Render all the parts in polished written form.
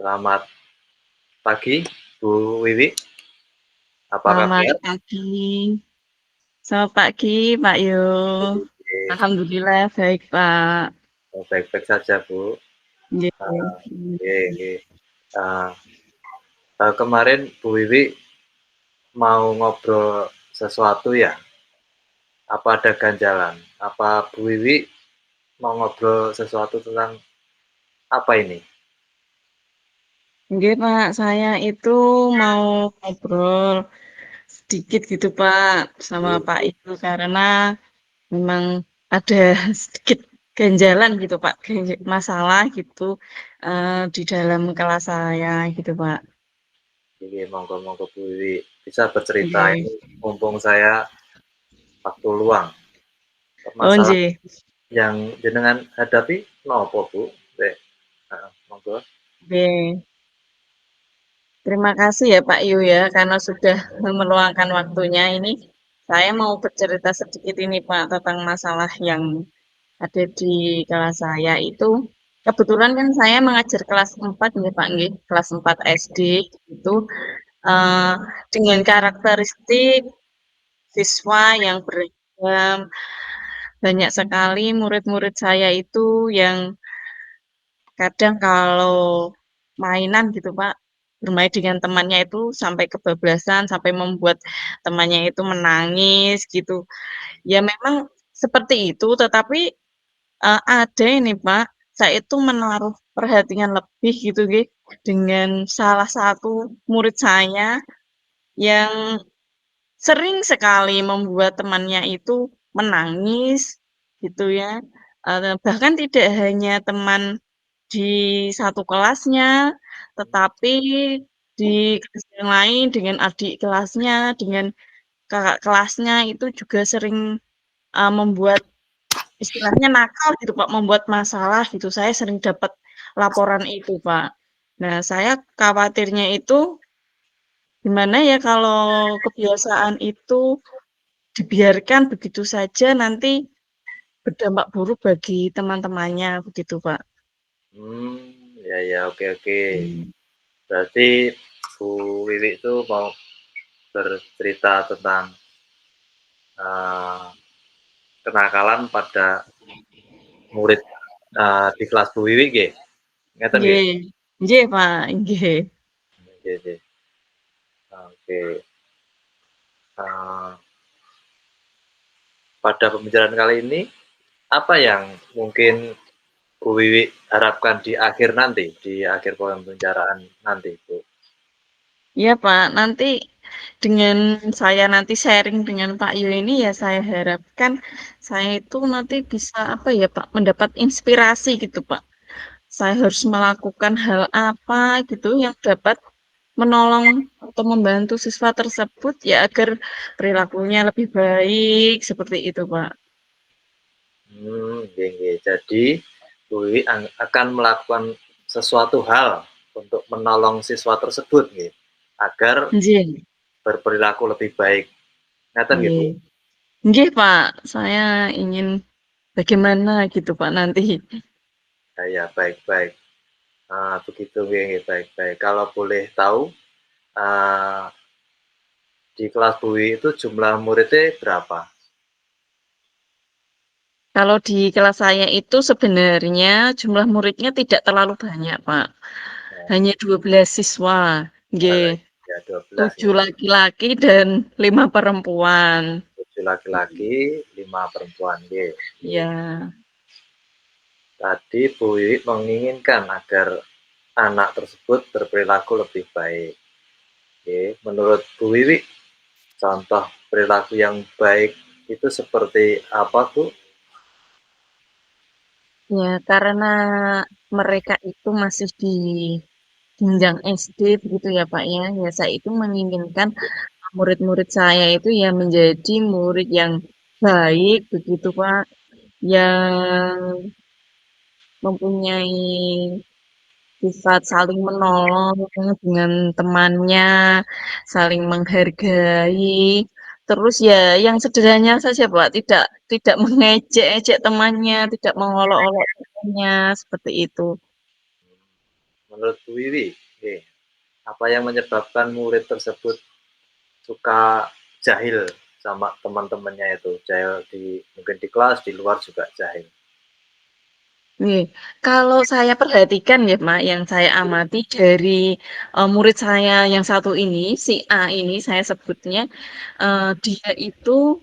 Selamat pagi, Bu Wiwi. Apa Selamat kabar? pagi. Selamat pagi, Pak Yo. Oke, Alhamdulillah baik, Pak. oh, baik-baik saja, Bu. Nggih. Oke, oke. Eee kemarin Bu Wiwi mau ngobrol sesuatu ya? Apa ada ganjalan? Apa Bu Wiwi mau ngobrol sesuatu tentang apa ini? Nggih, Pak, saya itu mau ngobrol sedikit gitu, Pak, sama Pak Ibu karena memang ada sedikit ganjalan gitu, Pak, masalah gitu, di dalam kelas saya gitu, Pak. Oke, monggo-monggo Bu Wiwi bisa bercerita Nggih. ini mumpung saya waktu luang. Oh, Masalah nggih. yang jenengan hadapi nopo, Bu? Nggih, heeh, monggo. Nggih. Terima kasih ya Pak Yu ya, karena sudah meluangkan waktunya ini. Saya mau bercerita sedikit ini Pak tentang masalah yang ada di kelas saya itu. Kebetulan kan saya mengajar kelas 4 nih Pak, nggih, kelas 4 SD itu eh, dengan karakteristik siswa yang beragam. Banyak sekali murid-murid saya itu yang kadang kalau mainan gitu Pak, bermain dengan temannya itu sampai kebablasan, sampai membuat temannya itu menangis gitu. Ya memang seperti itu, tetapi, ada ini Pak, saya itu menaruh perhatian lebih gitu nggih, dengan salah satu murid saya yang sering sekali membuat temannya itu menangis gitu ya, bahkan tidak hanya teman di satu kelasnya, tetapi di kelas yang lain dengan adik kelasnya, dengan kakak kelasnya itu juga sering, membuat istilahnya nakal gitu, Pak, membuat masalah gitu. Saya sering dapat laporan itu, Pak. Nah, saya khawatirnya itu gimana ya kalau kebiasaan itu dibiarkan begitu saja nanti berdampak buruk bagi teman-temannya begitu, Pak. Ya ya, oke oke. Mmm. Berarti Bu Wiwi itu mau bercerita tentang, eee, kenakalan pada murid, di kelas Bu Wiwi nggih? Ngeten nggih? Nggih. Nggih, Pak, nggih. Nggih nggih. Oke, eee, pada pembicaraan kali ini, apa yang mungkin Bu Wiwi harapkan di akhir nanti, di akhir pembicaraan nanti, Bu? Iya, Pak, nanti dengan saya nanti sharing dengan Pak Yu ini ya saya harapkan saya itu nanti bisa, apa ya, Pak, mendapat inspirasi gitu, Pak. Saya harus melakukan hal apa gitu yang dapat menolong atau membantu siswa tersebut ya agar perilakunya lebih baik, seperti itu, Pak. Nggih nggih. Jadi Bu Wiwi akan melakukan sesuatu hal untuk menolong siswa tersebut nggih, agar Nggih, berperilaku lebih baik. Ngeten nggih, Bu? nggih. Nggih, Pak, saya ingin bagaimana gitu, Pak, nanti. Ya, baik baik. Begitu nggih nggih, baik baik. Kalau boleh tahu, eee, di kelas Bu Wiwi itu jumlah muridnya berapa? Kalau di kelas saya itu sebenarnya jumlah muridnya tidak terlalu banyak, Pak. Oh, Hanya 12 siswa, nggih. ya 12 7 nggih. laki-laki dan 5 perempuan. 7 laki-laki, 5 perempuan nggih. Ya, Tadi Bu Wiwi menginginkan agar anak tersebut berperilaku lebih baik. Oke, menurut Bu Wiwi, contoh perilaku yang baik itu seperti apa, Bu? ya karena mereka itu masih di jenjang SD begitu ya, Pak, ya. Ya saya itu menginginkan murid-murid saya itu ya menjadi murid yang baik begitu, Pak, yang mempunyai sifat saling menolong dengan temannya, saling menghargai. Terus ya yang sederhana saja, Pak, tidak tidak mengejek-ejek temannya, tidak mengolok-olok temannya, seperti itu. menurut Bu Wiwi, apa yang menyebabkan murid tersebut suka jahil sama teman-temannya itu? Jahil mungkin di kelas, di luar juga jahil. Nih, kalau saya perhatikan ya, Mak, yang saya amati dari murid saya yang satu ini, si A ini saya sebutnya, dia itu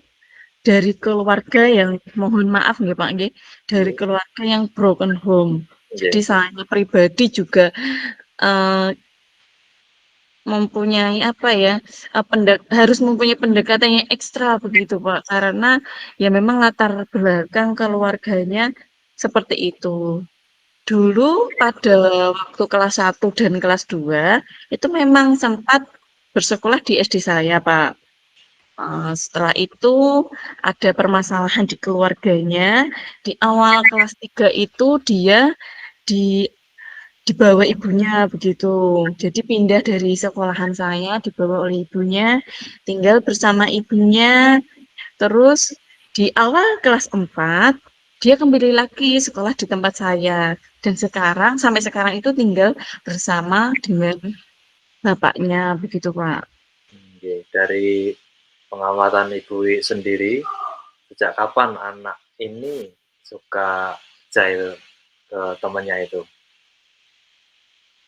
dari keluarga yang mohon maaf nggih Pak nggih, dari Nggih, keluarga yang broken home. Jadi nggih. saya pribadi juga, eee, mempunyai apa ya, harus mempunyai pendekatan yang ekstra begitu Pak, karena ya memang latar belakang keluarganya seperti itu. Dulu pada waktu kelas 1 dan kelas 2 itu memang sempat bersekolah di SD saya Pak. Setelah itu ada permasalahan di keluarganya, di awal kelas 3 itu dia di dibawa ibunya begitu. Jadi pindah dari sekolahan saya, dibawa oleh ibunya, tinggal bersama ibunya, terus di awal kelas 4 dia kembali lagi sekolah di tempat saya. Dan sekarang, sampai sekarang itu tinggal bersama dengan bapaknya, begitu Pak. Nggih. Dari pengamatan Ibu sendiri, sejak kapan anak ini suka jahil ke temannya itu?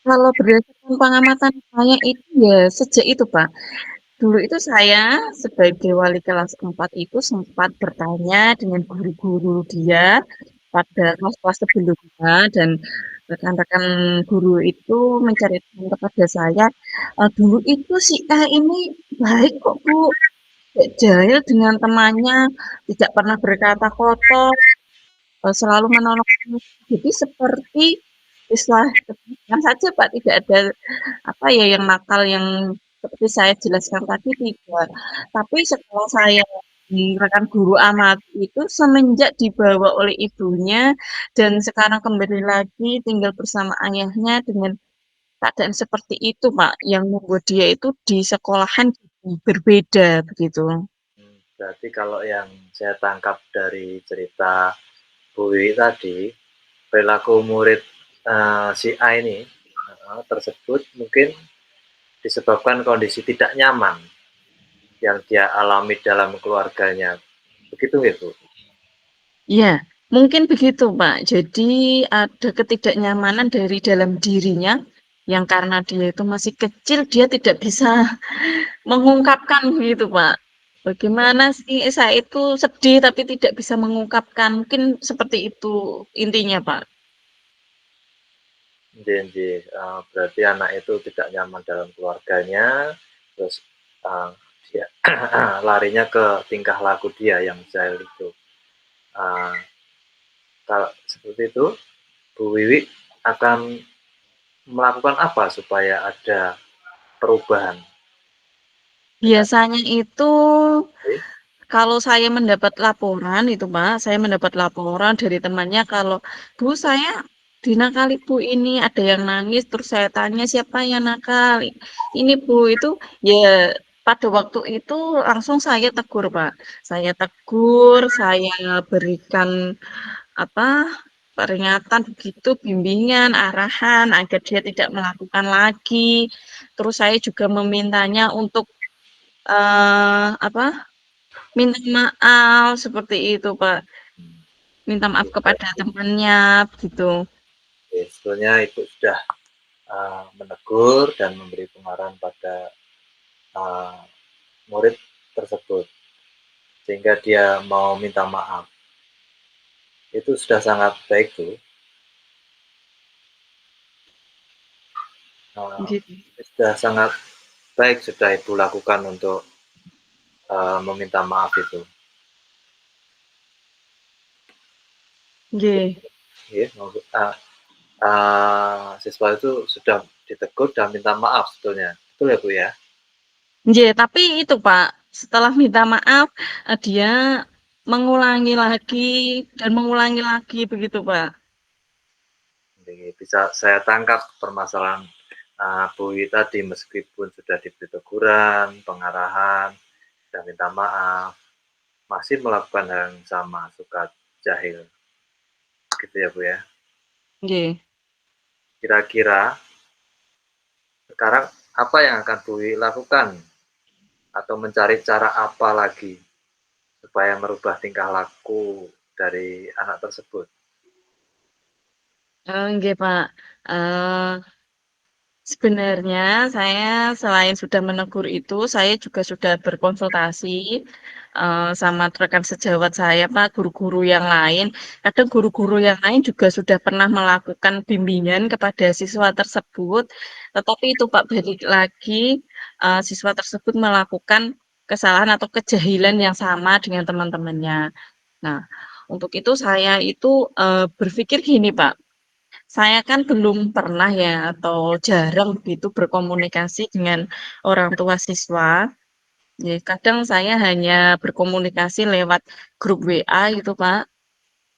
Kalau berdasarkan pengamatan saya itu ya sejak itu, Pak. Dulu itu saya sebagai wali kelas 4 itu sempat bertanya dengan guru-guru dia pada kelas-kelas sebelumnya dan rekan-rekan guru itu menceritakan kepada saya, dulu itu si A ini baik kok Bu, tidak jahil dengan temannya, tidak pernah berkata kotor, selalu menolong. Jadi seperti istilah yang saja Pak, tidak ada apa ya yang nakal yang seperti saya jelaskan tadi tidak. Tapi setelah saya di rekan guru amati itu semenjak dibawa oleh ibunya dan sekarang kembali lagi tinggal bersama ayahnya dengan keadaan seperti itu Pak, yang membuat dia itu di sekolahan jadi berbeda begitu. Berarti kalau yang saya tangkap dari cerita Bu Wiwi tadi, perilaku murid si A ini tersebut mungkin disebabkan kondisi tidak nyaman yang dia alami dalam keluarganya. Begitu nggih, Bu? Iya, mungkin begitu, Pak. Jadi ada ketidaknyamanan dari dalam dirinya yang karena dia itu masih kecil, dia tidak bisa mengungkapkan gitu, Pak. Bagaimana sih saya itu sedih tapi tidak bisa mengungkapkan. Mungkin seperti itu intinya, Pak. Nggih, nggih. Berarti anak itu tidak nyaman dalam keluarganya, terus dia larinya ke tingkah laku dia yang jahil itu. Eee, Kalau seperti itu, Bu Wiwi akan melakukan apa supaya ada perubahan? Dengan Biasanya itu ini? kalau saya mendapat laporan itu, Pak, saya mendapat laporan dari temannya kalau, "Bu, saya dinakali, Bu, ini ada yang nangis." Terus saya tanya, "Siapa yang nakal?" "Ini, Bu." Itu ya pada waktu itu langsung saya tegur, Pak. Saya tegur, saya berikan apa, peringatan begitu, bimbingan, arahan agar dia tidak melakukan lagi. Terus saya juga memintanya untuk, apa, minta maaf, seperti itu, Pak. Minta maaf kepada temannya, begitu. Sebetulnya Ibu sudah menegur dan memberi pengarahan pada uh, murid tersebut sehingga dia mau minta maaf. Itu sudah sangat baik tuh. Uh, Gitu. Sudah sangat baik sudah Ibu lakukan untuk meminta maaf itu. Nggih. Ya, siswa itu sudah ditegur dan minta maaf sebetulnya. Betul ya Bu ya? Nggih, tapi itu, Pak, setelah minta maaf, dia mengulangi lagi dan mengulangi lagi begitu, Pak. Jadi bisa saya tangkap permasalahan Bu Wi tadi meskipun sudah diberi teguran, pengarahan, dan minta maaf, masih melakukan hal yang sama, suka jahil. Gitu ya Bu ya. Nggih. Kira-kira sekarang apa yang akan Bu Wiwi lakukan atau mencari cara apa lagi supaya merubah tingkah laku dari anak tersebut? Nggih, Pak, eee sebenarnya saya selain sudah menegur itu, saya juga sudah berkonsultasi, sama rekan sejawat saya, Pak, guru-guru yang lain. Kadang guru-guru yang lain juga sudah pernah melakukan bimbingan kepada siswa tersebut, tetapi itu, Pak, balik lagi, siswa tersebut melakukan kesalahan atau kejahilan yang sama dengan teman-temannya. Nah, untuk itu saya itu, berpikir gini, Pak, saya kan belum pernah ya atau jarang begitu berkomunikasi dengan orang tua siswa. Ya, kadang saya hanya berkomunikasi lewat grup WA gitu, Pak.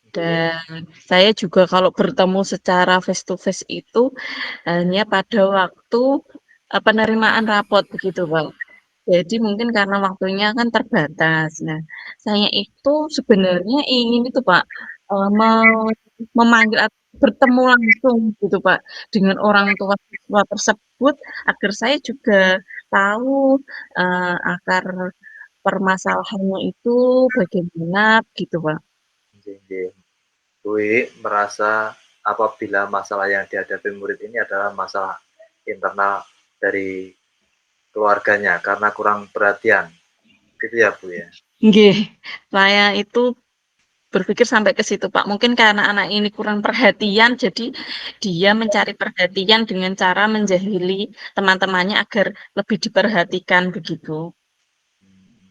Oke, Dan saya juga kalau bertemu secara face to face itu hanya pada waktu penerimaan rapot begitu, Pak. Jadi mungkin karena waktunya kan terbatas. Nah, saya itu sebenarnya ingin itu Pak, memanggil atau bertemu langsung gitu Pak, dengan orang tua siswa tersebut agar saya juga tahu, akar permasalahannya itu bagaimana gitu Pak. nggih nggih. Bu Wiwi merasa apabila masalah yang dihadapi murid ini adalah masalah internal dari keluarganya karena kurang perhatian, gitu ya Bu ya? Nggih, saya itu berpikir sampai ke situ, Pak. Mungkin karena anak ini kurang perhatian, jadi dia mencari perhatian dengan cara menjahili teman-temannya agar lebih diperhatikan begitu.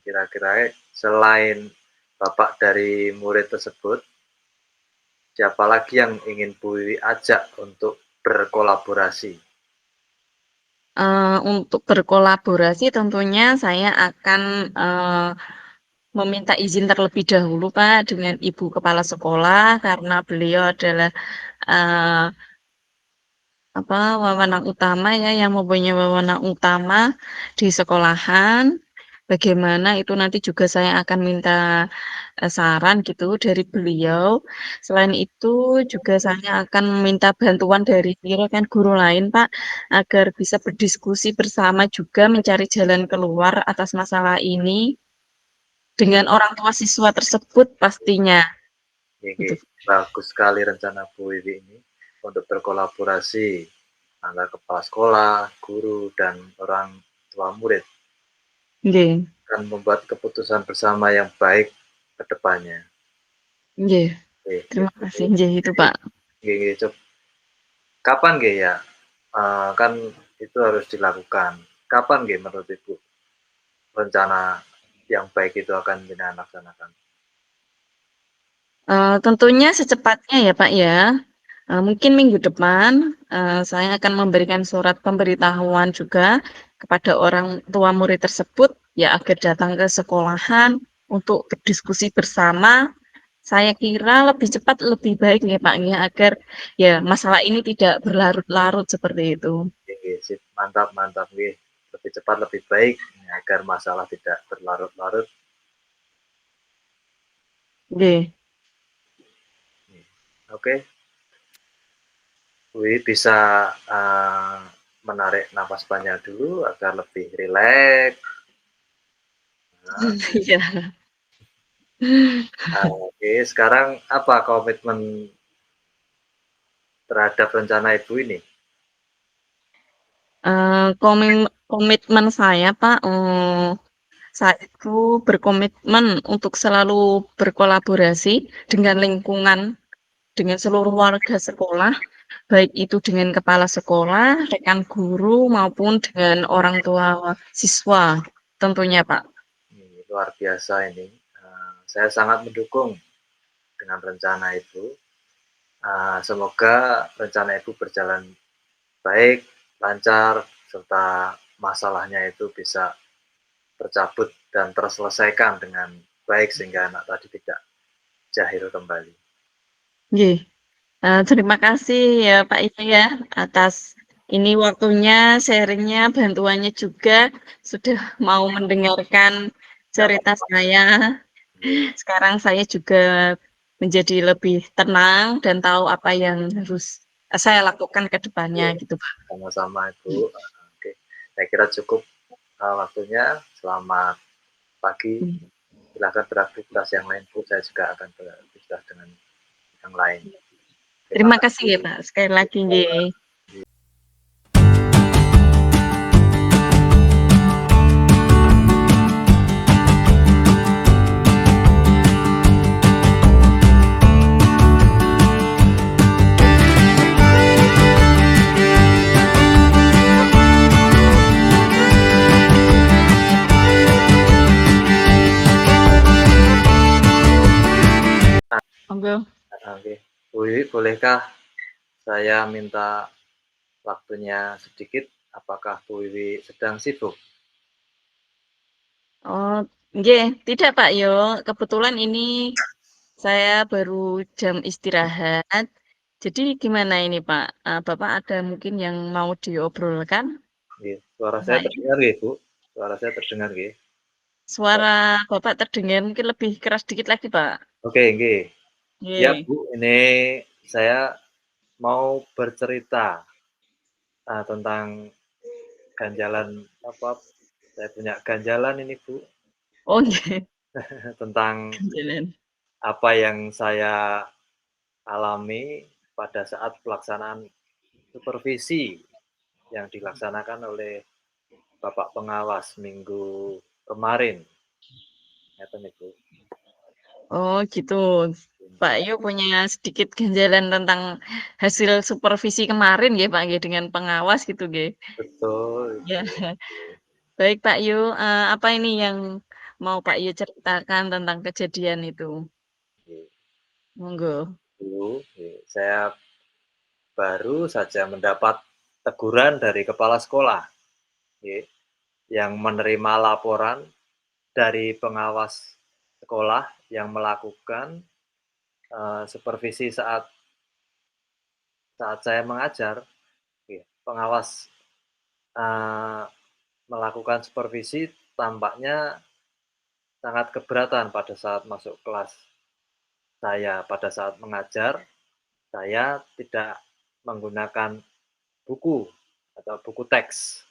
Kira-kira selain Bapak dari murid tersebut, siapa lagi yang ingin Bu Wiwi ajak untuk berkolaborasi? Untuk berkolaborasi tentunya saya akan, meminta izin terlebih dahulu, Pak, dengan ibu kepala sekolah karena beliau adalah, eee, wewenang utama ya, yang mempunyai wewenang utama di sekolahan. Bagaimana itu nanti juga saya akan minta, saran gitu dari beliau. Selain itu juga saya akan meminta bantuan dari rekan guru lain, Pak, agar bisa berdiskusi bersama juga mencari jalan keluar atas masalah ini dengan orang tua siswa tersebut pastinya, Oke, gitu. bagus sekali rencana Bu Wiwi ini untuk berkolaborasi antara kepala sekolah, guru, dan orang tua murid Nggih dan membuat keputusan bersama yang baik ke depannya. nggih, Oke, terima kasih, itu nggih itu, Pak. kapan nggih ya? Kan itu harus dilakukan. Kapan nggih menurut Ibu rencana yang baik itu akan jenengan laksanakan? Tentunya secepatnya ya, Pak, ya. Mungkin minggu depan, saya akan memberikan surat pemberitahuan juga kepada orang tua murid tersebut, ya agar datang ke sekolahan untuk berdiskusi bersama. Saya kira lebih cepat lebih baik ya, Pak, ya, agar ya masalah ini tidak berlarut-larut seperti itu. Oke, sip, mantap mantap nggih. Lebih cepat lebih baik agar masalah tidak berlarut-larut. Nggih. Oke, Wih bisa menarik napas panjang dulu agar lebih rileks. Nah, Iya. oke, sekarang apa komitmen terhadap rencana Ibu ini? Komitmen saya, Pak, saat itu berkomitmen untuk selalu berkolaborasi dengan lingkungan, dengan seluruh warga sekolah, baik itu dengan kepala sekolah, rekan guru, maupun dengan orang tua siswa tentunya, Pak. Ini luar biasa ini. Saya sangat mendukung dengan rencana itu. Semoga rencana Ibu berjalan baik, lancar, serta masalahnya itu bisa tercabut dan terselesaikan dengan baik sehingga anak tadi tidak jahil kembali. Nggih, terima kasih ya, Pak, itu ya, atas ini waktunya, sharing-nya, bantuannya juga, sudah mau mendengarkan Nggak cerita apa-apa. saya. Sekarang saya juga menjadi lebih tenang dan tahu apa yang harus saya lakukan ke depannya Iya, gitu, Pak. sama-sama Ibu. Mmm, Oke. Saya kira cukup waktunya. Selamat pagi. Hmm. Silakan beraktivitas yang lain, Bu. Saya juga akan beraktivitas dengan yang lain. Terima Terima kasih kasih. ya Pak, sekali lagi nggih. Monggo. Oke, Bu Wiwi, bolehkah saya minta waktunya sedikit? Apakah Bu Wiwi sedang sibuk? Oh, nggih, tidak Pak Yo, kebetulan ini saya baru jam istirahat. Jadi gimana ini Pak, Bapak ada mungkin yang mau diobrolkan, Nggih, suara saya Pak Yo? terdengar nggih, Bu? Suara saya terdengar nggih? Suara Bapak terdengar mungkin lebih keras dikit lagi Pak. Oke, nggih. Ya, Nggih. Bu, ini saya mau bercerita tentang ganjalan apa, saya punya ganjalan ini, Bu, Oh nggih, tentang ganjalan. apa yang saya alami pada saat pelaksanaan supervisi yang dilaksanakan oleh Bapak Pengawas minggu kemarin, ngeten niku. Oh gitu. Pak Yo punya sedikit ganjalan tentang hasil supervisi kemarin nggih Pak nggih, dengan pengawas gitu nggih. Betul Ya. itu. Baik Pak Yu, apa ini yang mau Pak Yu ceritakan tentang kejadian itu? Nggih. Monggo. Dulu saya baru saja mendapat teguran dari kepala sekolah, nggih, yang menerima laporan dari pengawas sekolah yang melakukan, supervisi saat saat saya mengajar, nggih. Pengawas, eee, melakukan supervisi tampaknya sangat keberatan pada saat masuk kelas saya. Pada saat mengajar, saya tidak menggunakan buku atau buku teks.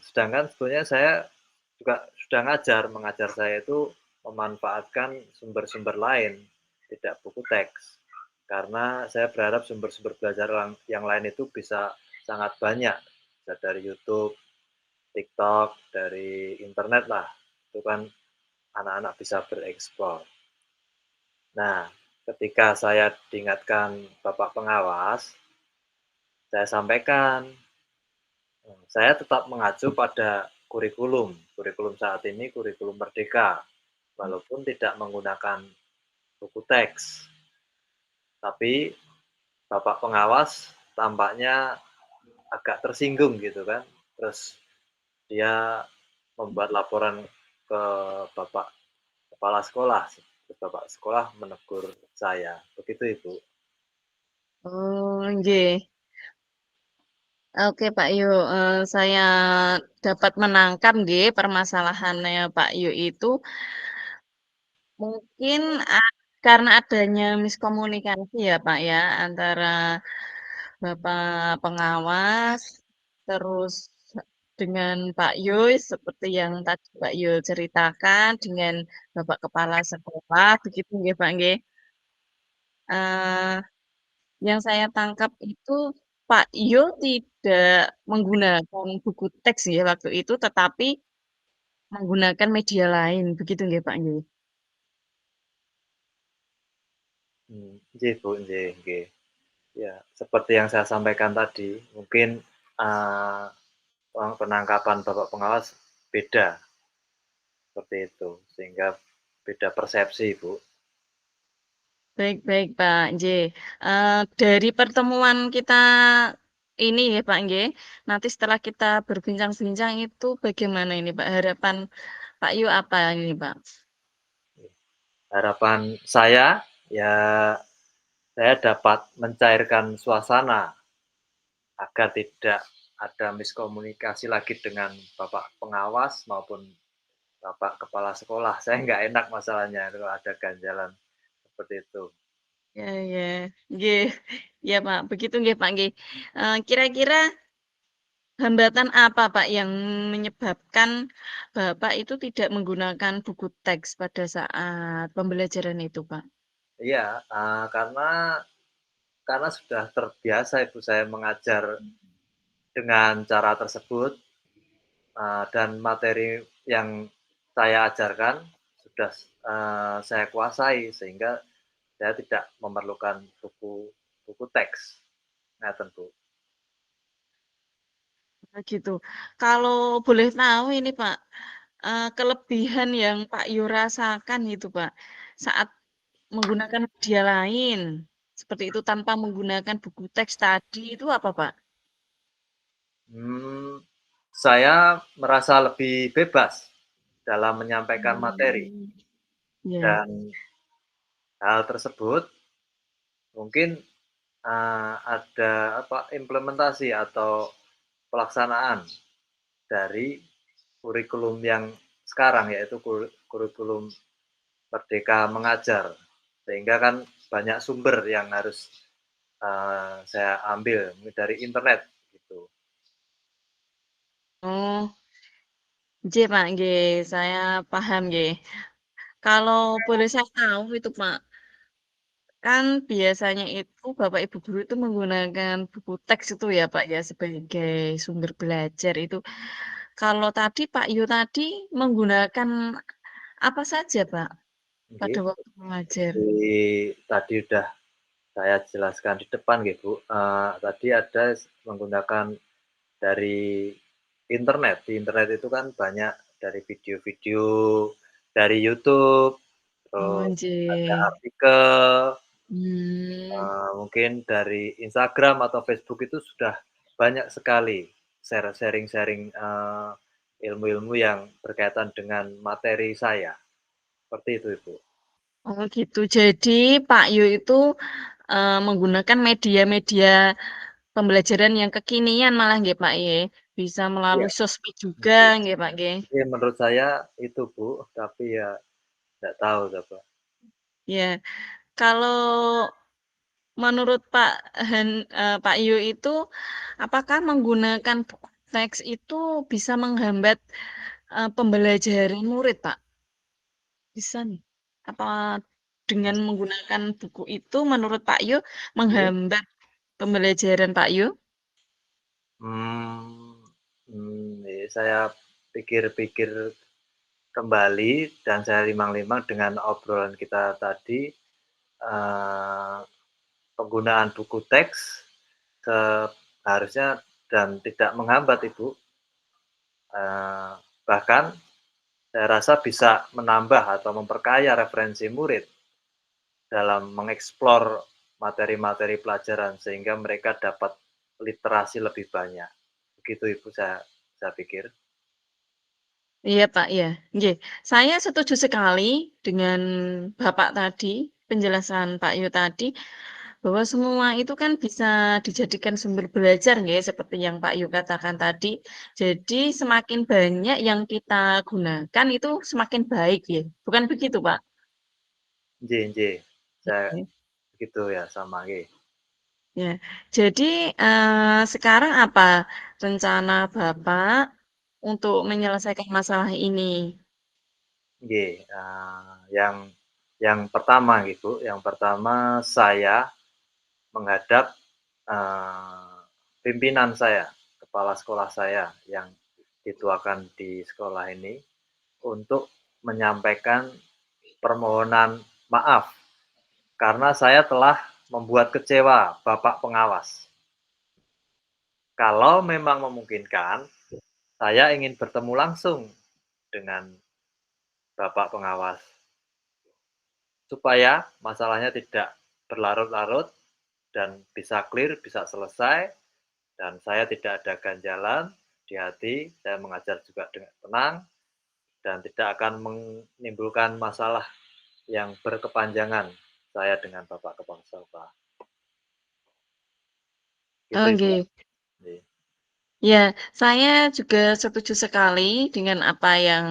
Sedangkan sebetulnya saya juga sudah mengajar saya itu memanfaatkan sumber-sumber lain, tidak buku teks. Karena saya berharap sumber-sumber belajar yang lain itu bisa sangat banyak, bisa dari YouTube, TikTok, dari internet lah. Itu kan anak-anak bisa bereksplor. Nah, ketika saya diingatkan Bapak Pengawas, saya sampaikan, saya tetap mengacu pada kurikulum. Kurikulum saat ini kurikulum merdeka, walaupun tidak menggunakan buku teks. Tapi Bapak Pengawas tampaknya agak tersinggung gitu kan. Terus dia membuat laporan ke Bapak Kepala Sekolah. Terus Bapak Sekolah menegur saya. Begitu Ibu. Oh, nggih. Oke Pak Yu, saya dapat menangkap nggih permasalahannya Pak Yu itu mungkin karena adanya miskomunikasi ya Pak ya, antara Bapak pengawas, terus dengan Pak Yus, seperti yang tadi Pak Yul ceritakan, dengan Bapak Kepala Sekolah, begitu nggih, Pak, nggih. Eee, yang saya tangkap itu Pak Yul tidak menggunakan buku teks ya waktu itu, tetapi menggunakan media lain, begitu nggih, Pak, nggih? Nggih Bu, nggih nggih. Ya, seperti yang saya sampaikan tadi, mungkin, eee, penangkapan Bapak Pengawas beda, seperti itu. Sehingga beda persepsi, Bu. Baik baik, Pak, nggih. Dari pertemuan kita ini ya, Pak, nggih, nanti setelah kita berbincang-bincang itu bagaimana ini, Pak, harapan Pak Yu apa ini, Pak? Harapan saya, ya saya dapat mencairkan suasana agar tidak ada miskomunikasi lagi dengan Bapak Pengawas maupun Bapak Kepala Sekolah. Saya nggak enak masalahnya kalau ada ganjalan seperti itu. Ya ya, nggih. Iya, Pak, begitu nggih, Pak, nggih. Kira-kira hambatan apa, Pak, yang menyebabkan Bapak itu tidak menggunakan buku teks pada saat pembelajaran itu, Pak? Iya, karena sudah terbiasa ibu saya mengajar dengan cara tersebut, dan materi yang saya ajarkan sudah, saya kuasai sehingga saya tidak memerlukan buku buku teks, ngaten Bu. Oh, gitu. Kalau boleh tahu ini, Pak, kelebihan yang Pak Yu rasakan gitu, Pak, saat menggunakan media lain, seperti itu tanpa menggunakan buku teks tadi itu apa, Pak? Mmm, saya merasa lebih bebas dalam menyampaikan materi Mmm, iya. dan hal tersebut mungkin, ada implementasi atau pelaksanaan dari kurikulum yang sekarang, yaitu kurikulum Merdeka Mengajar. Sehingga kan banyak sumber yang harus, saya ambil dari internet gitu. Oh, nggih, Pak, nggih, saya paham nggih. Kalau boleh saya tahu itu, Pak, kan biasanya itu Bapak Ibu guru itu menggunakan buku teks itu ya, Pak, ya, sebagai sumber belajar itu. Kalau tadi Pak Yu tadi menggunakan apa saja, Pak, pada Nggih, waktu mengajar? tadi udah saya jelaskan di depan nggih, Bu, tadi ada menggunakan dari internet. Di internet itu kan banyak dari video-video dari YouTube, Oh, terus ada nggih. artikel, Mmm, mungkin dari Instagram atau Facebook itu sudah banyak sekali sharing-sharing, ilmu-ilmu yang berkaitan dengan materi saya, seperti itu, Ibu. oh gitu. Jadi Pak Yu itu, menggunakan media-media pembelajaran yang kekinian malah nggih, Pak, ya? Bisa Iya, melalui sosmed juga nggih. nggih, Pak, nggih? Iya, menurut saya itu, Bu, tapi ya nggak tahu coba. Ya, kalau menurut Pak Yu itu, apakah menggunakan buku teks itu bisa menghambat, pembelajaran murid, Pak? Bisa nih? Apa dengan menggunakan buku itu menurut Pak Yu Nggih. menghambat pembelajaran Pak Yu? Saya pikir-pikir kembali dan saya limang-limang dengan obrolan kita tadi, eee, penggunaan buku teks seharusnya dan tidak menghambat, Ibu, eee, bahkan saya rasa bisa menambah atau memperkaya referensi murid dalam mengeksplor materi-materi pelajaran sehingga mereka dapat literasi lebih banyak. Begitu, Ibu, saya pikir. Iya, Pak, iya, nggih. Saya setuju sekali dengan Bapak tadi, penjelasan Pak Yu tadi, bahwa semua itu kan bisa dijadikan sumber belajar nggih, seperti yang Pak Yu katakan tadi. Jadi semakin banyak yang kita gunakan itu semakin baik ya, bukan begitu, Pak? Nggih nggih, saya Oke. begitu ya, sama nggih. Ya, jadi, sekarang apa rencana Bapak untuk menyelesaikan masalah ini? Nggih, yang pertama gitu, yang pertama saya menghadap, pimpinan saya, kepala sekolah saya yang dituakan di sekolah ini untuk menyampaikan permohonan maaf karena saya telah membuat kecewa bapak pengawas. Kalau memang memungkinkan, saya ingin bertemu langsung dengan bapak pengawas. Supaya masalahnya tidak berlarut-larut dan bisa clear, bisa selesai, dan saya tidak ada ganjalan di hati, saya mengajar juga dengan tenang, dan tidak akan menimbulkan masalah yang berkepanjangan saya dengan Bapak Kepala Sekolah. Gitu Oh, Ibu. nggih. Iya. Ya, saya juga setuju sekali dengan apa yang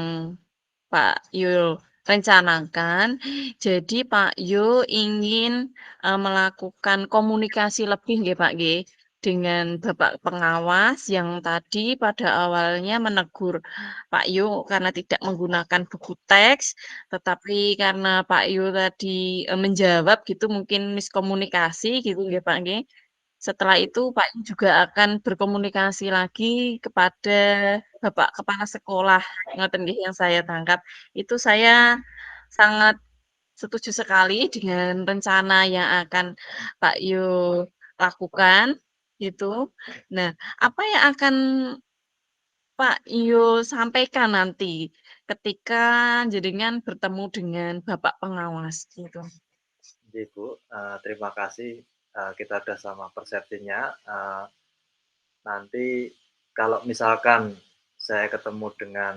Pak Yul rencanakan. Jadi Pak Yu ingin, melakukan komunikasi lebih nggih, Pak, nggih, dengan Bapak pengawas yang tadi pada awalnya menegur Pak Yu karena tidak menggunakan buku teks, tetapi karena Pak Yu tadi, menjawab gitu mungkin miskomunikasi gitu nggih, Pak, nggih. Setelah itu Pak Yu juga akan berkomunikasi lagi kepada Bapak kepala sekolah, ngoten nggih yang saya tangkap. Itu saya sangat setuju sekali dengan rencana yang akan Pak Yu lakukan, gitu. Nah, apa yang akan Pak Yu sampaikan nanti ketika jenengan bertemu dengan bapak pengawas, gitu? Ibu, terima kasih, kita udah sama persepsinya, nanti kalau misalkan saya ketemu dengan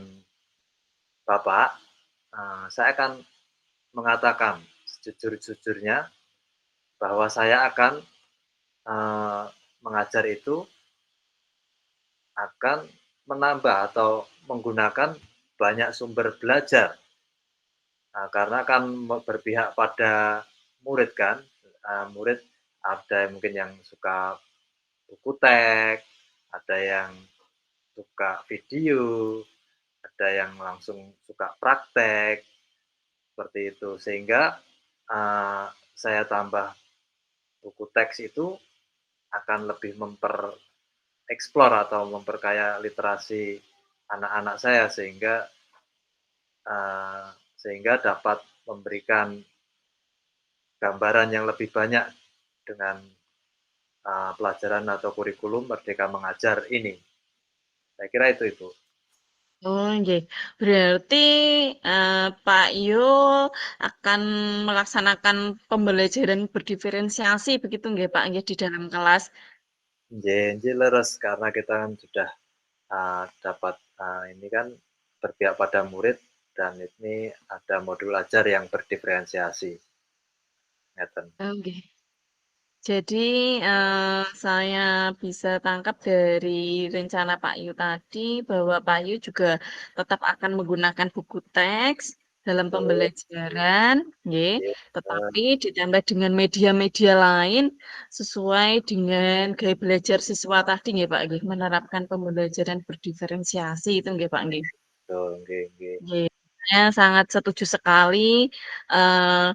Bapak, saya akan mengatakan sejujur-jujurnya bahwa saya akan, eee, mengajar itu akan menambah atau menggunakan banyak sumber belajar. Karena kan berpihak pada murid kan, murid ada yang mungkin yang suka buku teks, ada yang suka video, ada yang langsung suka praktek, seperti itu. Sehingga, eee, saya tambah buku teks itu akan lebih explore atau memperkaya literasi anak-anak saya eee, sehingga dapat memberikan gambaran yang lebih banyak dengan, pelajaran atau kurikulum Merdeka Mengajar ini. Saya kira itu, Ibu. Oh, nggih. Berarti, Pak Yu akan melaksanakan pembelajaran berdiferensiasi begitu nggih, Pak, nggih, di dalam kelas? Nggih nggih leres, karena kita kan sudah, dapat, ini kan berpihak pada murid dan ini ada modul ajar yang berdiferensiasi, ngeten. Oh, nggih. Jadi, saya bisa tangkap dari rencana Pak Yu tadi bahwa Pak Yu juga tetap akan menggunakan buku teks dalam Betul, pembelajaran, nggih, nggih, tetapi ditambah dengan media-media lain sesuai dengan gaya belajar siswa tadi nggih, Pak, nggih, menerapkan pembelajaran berdiferensiasi itu nggih, Pak, nggih? betul, nggih nggih. Nggih, saya sangat setuju sekali, eee,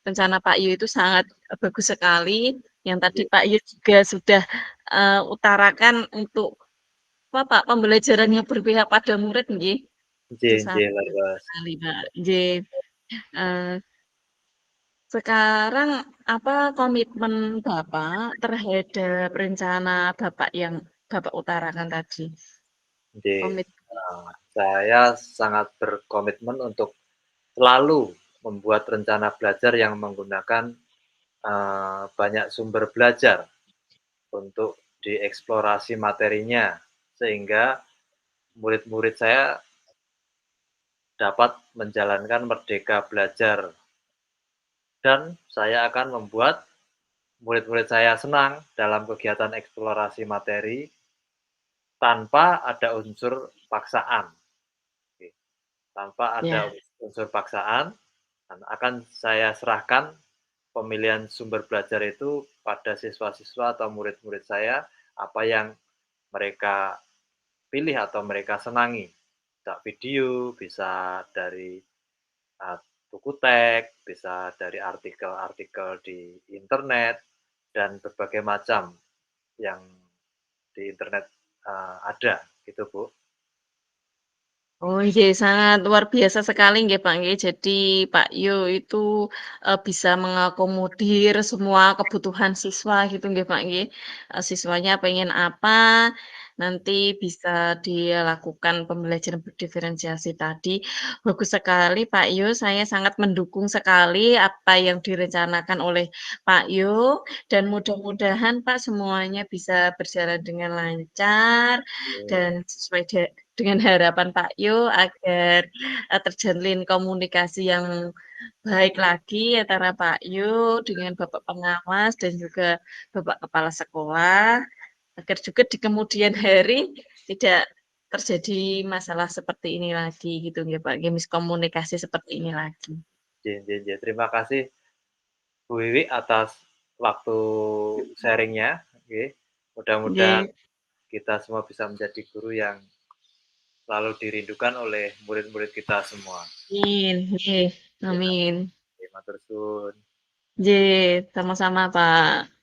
rencana Pak Yu itu sangat, bagus sekali, yang tadi Nggih Pak Yu juga sudah, utarakan untuk apa, Pak, pembelajaran yang berpihak pada murid nggih, itu nggih sangat nggih, bagus leres. sekali, Pak, nggih. Eee, Sekarang apa komitmen Bapak terhadap rencana Bapak yang Bapak utarakan tadi? Nggih, Komitmen saya sangat berkomitmen untuk selalu membuat rencana belajar yang menggunakan, banyak sumber belajar untuk dieksplorasi materinya, sehingga murid-murid saya dapat menjalankan merdeka belajar dan saya akan membuat murid-murid saya senang dalam kegiatan eksplorasi materi tanpa ada unsur paksaan, oke. Tanpa ada ya. unsur paksaan dan akan saya serahkan pemilihan sumber belajar itu pada siswa-siswa atau murid-murid saya, apa yang mereka pilih atau mereka senangi. Bisa video, bisa dari, eee, buku teks, bisa dari artikel-artikel di internet, dan berbagai macam yang di internet, ada, gitu, Bu. Oh iya, sangat luar biasa sekali nggih, Pak, nggih. Jadi Pak Yu itu, bisa mengakomodir semua kebutuhan siswa gitu nggih, Pak, nggih. Siswanya pengen apa, nanti bisa dilakukan pembelajaran berdiferensiasi tadi. Bagus sekali, Pak Yu, saya sangat mendukung sekali apa yang direncanakan oleh Pak Yu, dan mudah-mudahan, Pak, semuanya bisa berjalan dengan lancar dan sesuai dengan harapan Pak Yu agar, terjalin komunikasi yang baik lagi antara Pak Yu dengan Bapak pengawas dan juga Bapak kepala sekolah, agar juga di kemudian hari tidak terjadi masalah seperti ini lagi gitu nggih Pak, nggih, miskomunikasi seperti ini lagi. Nggih nggih nggih, terima kasih Bu Wiwi atas waktu sharing-nya, nggih. Mudah-mudahan Nggih, kita semua bisa menjadi guru yang selalu dirindukan oleh murid-murid kita semua. amin, nggih, Ya, amin. matur suwun. Nggih, sama-sama, Pak.